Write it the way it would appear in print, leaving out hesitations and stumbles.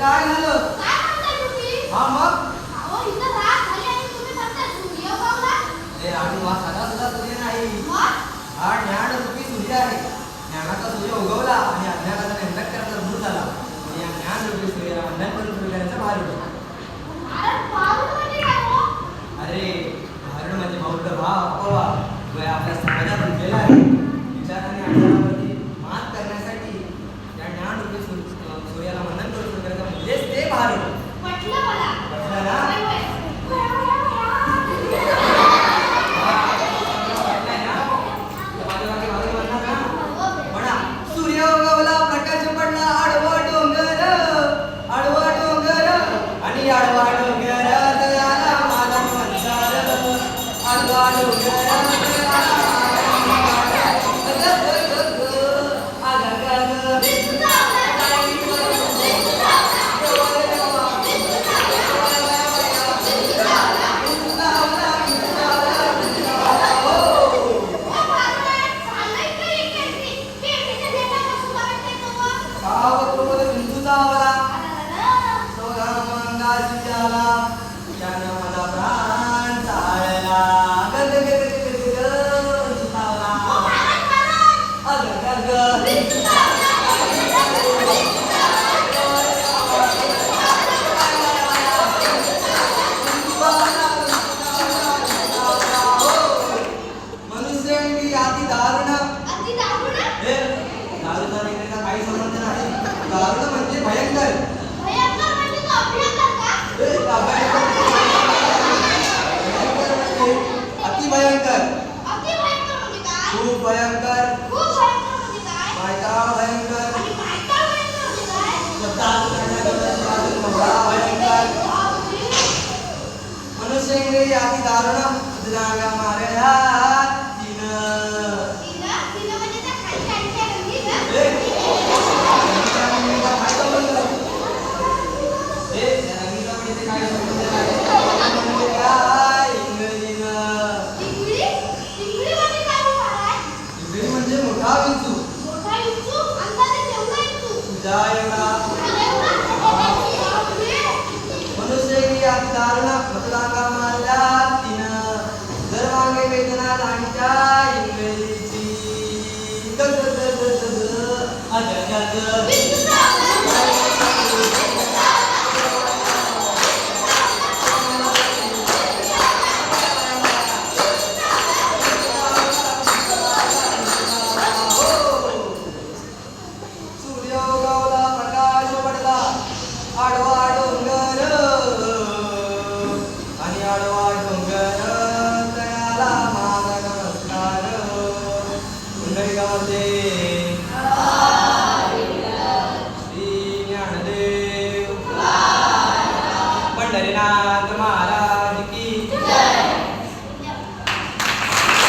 काय झालं? काय म्हणताय तुम्ही? हा मग अहो इथं रात झाली आणि तुम्ही म्हणताय सूर्य उगवला? हे आणि हा साधा सुद्धा सूर्य नाही. मग? हा ज्ञान रूपी सूर्य आहे. ज्ञानाचा सूर्य उगवला आणि अज्ञानाचा अंधकाराचा दूर झाला. आणि या ज्ञान रूपी सूर्याला अंधांपर्यंत सूर्याचा भार उडवला. अरे पाऊल म्हणजे काय हो? अरे भारण म्हणजे बौद्ध भाव अपवा जो आपल्या समाजात रुजलेला आहे. विचाराने अज्ञानावरती मात करण्यासाठी या ज्ञान रूपी सूर्याला मंथन करून सूर्याचा म्हणजेच ते भार उडवलं. पटलं मला. पटलं ना? होय, होय. म्हणा सूर्य उगवला प्रकाश पडला आडवा डोंगर आणि आडवा डोंगर तयाला माझा संसार आडवा डोंगर मनुष्य इंद्रिय अति दारुण मारे